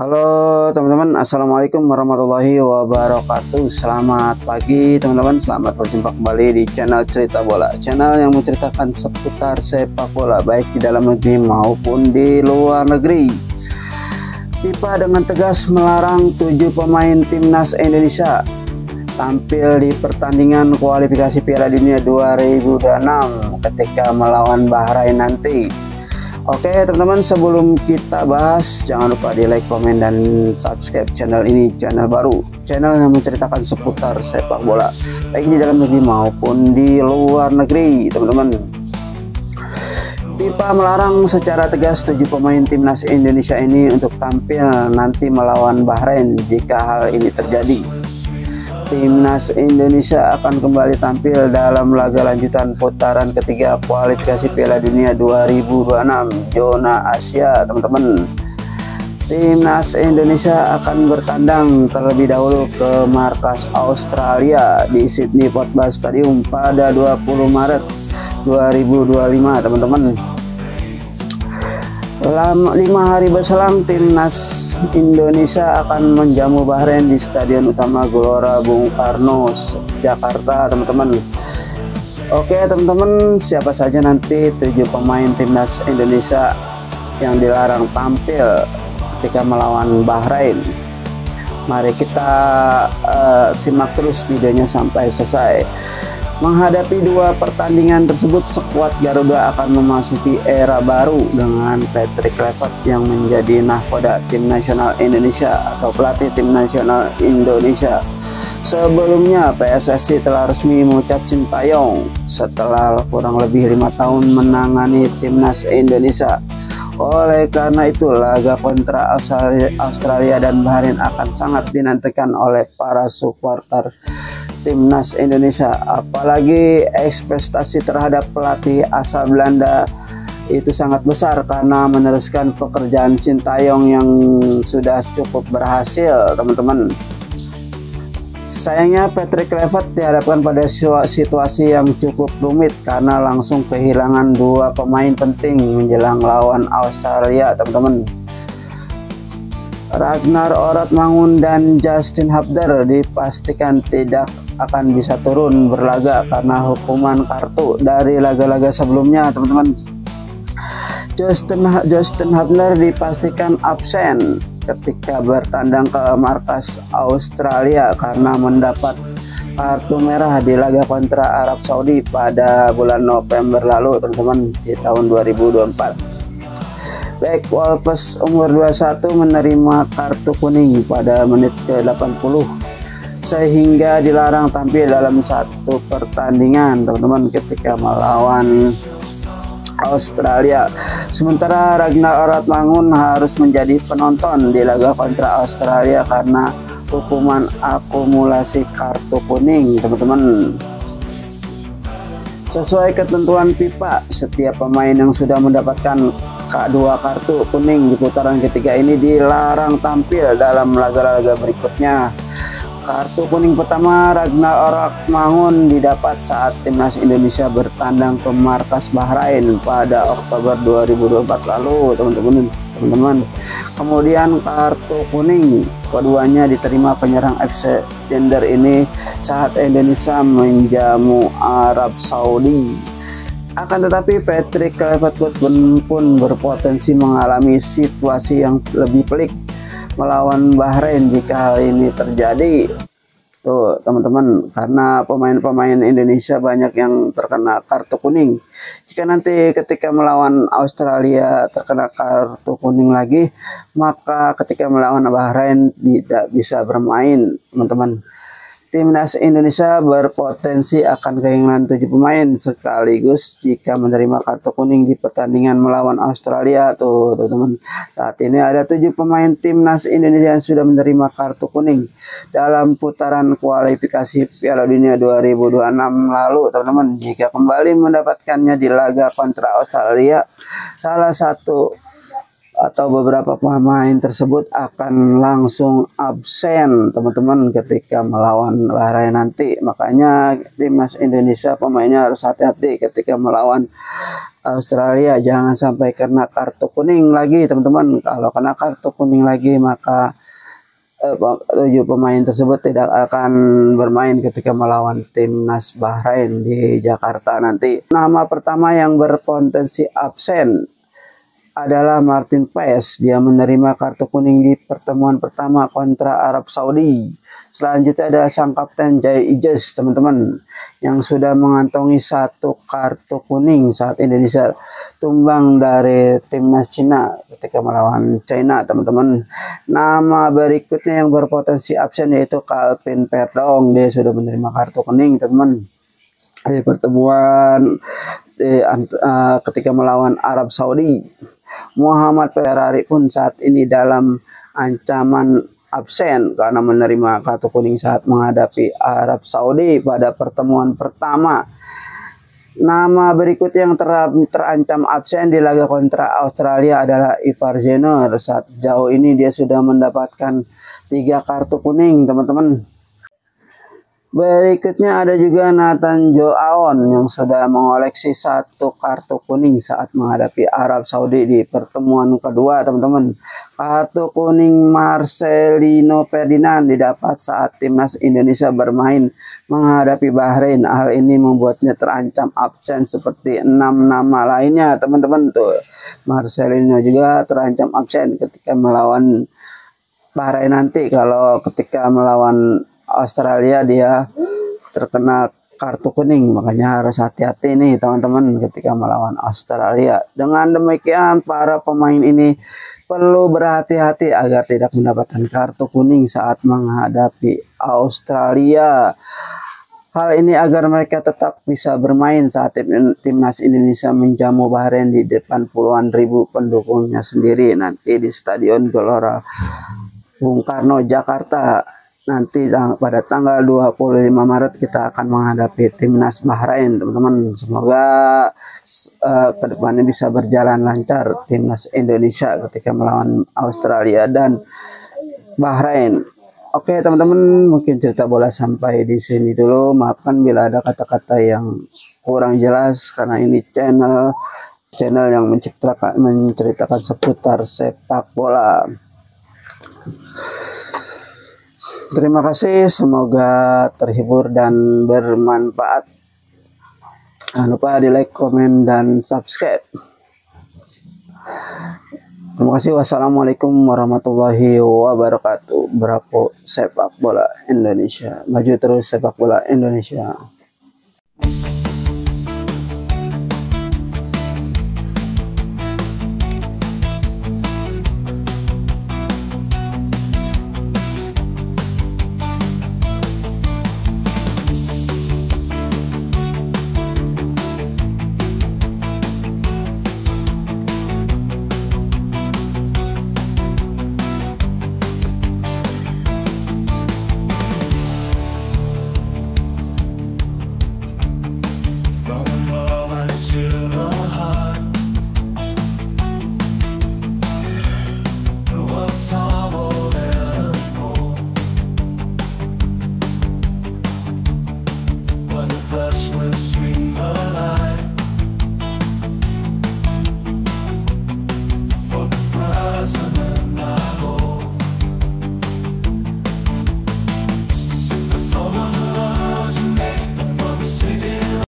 Halo teman-teman, assalamualaikum warahmatullahi wabarakatuh. Selamat pagi teman-teman, selamat berjumpa kembali di channel Cerita Bola, channel yang menceritakan seputar sepak bola baik di dalam negeri maupun di luar negeri. FIFA dengan tegas melarang 7 pemain timnas Indonesia tampil di pertandingan kualifikasi Piala Dunia 2026 ketika melawan Bahrain nanti. Oke teman-teman, sebelum kita bahas, jangan lupa di like, komen, dan subscribe channel ini, channel baru, channel yang menceritakan seputar sepak bola baik di dalam negeri maupun di luar negeri. Teman-teman, FIFA melarang secara tegas 7 pemain timnas Indonesia ini untuk tampil nanti melawan Bahrain. Jika hal ini terjadi, timnas Indonesia akan kembali tampil dalam laga lanjutan putaran ketiga kualifikasi Piala Dunia 2026 zona Asia. Teman-teman, timnas Indonesia akan bertandang terlebih dahulu ke markas Australia di Sydney Football Stadium pada 20 Maret 2025. Teman-teman, 5 hari berselang timnas Indonesia akan menjamu Bahrain di Stadion Utama Gelora Bung Karno, Jakarta. Teman-teman, oke teman-teman, siapa saja nanti 7 pemain timnas Indonesia yang dilarang tampil ketika melawan Bahrain? Mari kita simak terus videonya sampai selesai. Menghadapi 2 pertandingan tersebut, skuad Garuda akan memasuki era baru dengan Patrick Kluivert yang menjadi nahkoda tim nasional Indonesia atau pelatih tim nasional Indonesia. Sebelumnya PSSI telah resmi memecat Sintayong setelah kurang lebih 5 tahun menangani timnas Indonesia. Oleh karena itu, laga kontra Australia dan Bahrain akan sangat dinantikan oleh para supporter timnas Indonesia. Apalagi ekspektasi terhadap pelatih asal Belanda itu sangat besar karena meneruskan pekerjaan Sintayong yang sudah cukup berhasil. Teman-teman, sayangnya Patrick Kluivert dihadapkan pada situasi yang cukup rumit karena langsung kehilangan 2 pemain penting menjelang lawan Australia. Teman-teman, Ragnar Orotmangun dan Justin Hubner dipastikan tidak akan bisa turun berlaga karena hukuman kartu dari laga-laga sebelumnya. Teman-teman, Justin Hubner dipastikan absen ketika bertandang ke markas Australia karena mendapat kartu merah di laga kontra Arab Saudi pada bulan November lalu, teman-teman, di tahun 2024. Back Wolves umur 21 menerima kartu kuning pada menit ke-80 sehingga dilarang tampil dalam 1 pertandingan, teman-teman, ketika melawan Australia. Sementara Ragnar Orotmangun harus menjadi penonton di laga kontra Australia karena hukuman akumulasi kartu kuning. Teman-teman, sesuai ketentuan FIFA, setiap pemain yang sudah mendapatkan 2 kartu kuning di putaran ketiga ini dilarang tampil dalam laga-laga berikutnya. Kartu kuning pertama Ragnar Orotmangun didapat saat timnas Indonesia bertandang ke markas Bahrain pada Oktober 2024 lalu, teman-teman. Kemudian kartu kuning keduanya diterima penyerang ex-gender ini saat Indonesia menjamu Arab Saudi. Akan tetapi Patrick Kluivert pun berpotensi mengalami situasi yang lebih pelik melawan Bahrain jika hal ini terjadi. Tuh teman-teman, karena pemain-pemain Indonesia banyak yang terkena kartu kuning. Jika nanti ketika melawan Australia terkena kartu kuning lagi, maka ketika melawan Bahrain tidak bisa bermain, teman-teman. Timnas Indonesia berpotensi akan kehilangan 7 pemain sekaligus jika menerima kartu kuning di pertandingan melawan Australia. Tuh teman-teman, saat ini ada 7 pemain timnas Indonesia yang sudah menerima kartu kuning dalam putaran kualifikasi Piala Dunia 2026 lalu, teman-teman. Jika kembali mendapatkannya di laga kontra Australia, salah satu atau beberapa pemain tersebut akan langsung absen, teman-teman, ketika melawan Bahrain nanti. Makanya timnas Indonesia pemainnya harus hati-hati ketika melawan Australia. Jangan sampai kena kartu kuning lagi teman-teman. Kalau kena kartu kuning lagi maka 7 pemain tersebut tidak akan bermain ketika melawan timnas Bahrain di Jakarta nanti. Nama pertama yang berpotensi absen adalah Martin Paes. Dia menerima kartu kuning di pertemuan pertama kontra Arab Saudi. Selanjutnya ada sang kapten Jai Ijaz teman-teman, yang sudah mengantongi 1 kartu kuning saat Indonesia tumbang dari timnas Cina ketika melawan China teman-teman. Nama berikutnya yang berpotensi absen yaitu Calvin Verdong. Dia sudah menerima kartu kuning teman-teman di pertemuan ketika melawan Arab Saudi. Muhammad Ferrari pun saat ini dalam ancaman absen karena menerima kartu kuning saat menghadapi Arab Saudi pada pertemuan pertama. Nama berikut yang terancam absen di laga kontra Australia adalah Ivar Jenner. Saat jauh ini dia sudah mendapatkan 3 kartu kuning teman-teman. Berikutnya ada juga Nathan Joaon yang sudah mengoleksi 1 kartu kuning saat menghadapi Arab Saudi di pertemuan kedua teman-teman. Kartu kuning Marcelino Ferdinand didapat saat timnas Indonesia bermain menghadapi Bahrain. Hal ini membuatnya terancam absen seperti 6 nama lainnya teman-teman tuh. Marcelino juga terancam absen ketika melawan Bahrain nanti. Kalau ketika melawan Australia dia terkena kartu kuning, makanya harus hati-hati nih teman-teman ketika melawan Australia. Dengan demikian para pemain ini perlu berhati-hati agar tidak mendapatkan kartu kuning saat menghadapi Australia. Hal ini agar mereka tetap bisa bermain saat timnas Indonesia menjamu Bahrain di depan puluhan ribu pendukungnya sendiri nanti di Stadion Gelora Bung Karno Jakarta. Nanti pada tanggal 25 Maret kita akan menghadapi timnas Bahrain teman-teman. Semoga kedepannya bisa berjalan lancar timnas Indonesia ketika melawan Australia dan Bahrain. Oke teman-teman, mungkin cerita bola sampai di sini dulu. Maafkan bila ada kata-kata yang kurang jelas karena ini channel yang menceritakan seputar sepak bola. Terima kasih, semoga terhibur dan bermanfaat. Jangan lupa di like, komen, dan subscribe. Terima kasih. Wassalamualaikum warahmatullahi wabarakatuh. Bravo sepak bola Indonesia. Maju terus sepak bola Indonesia.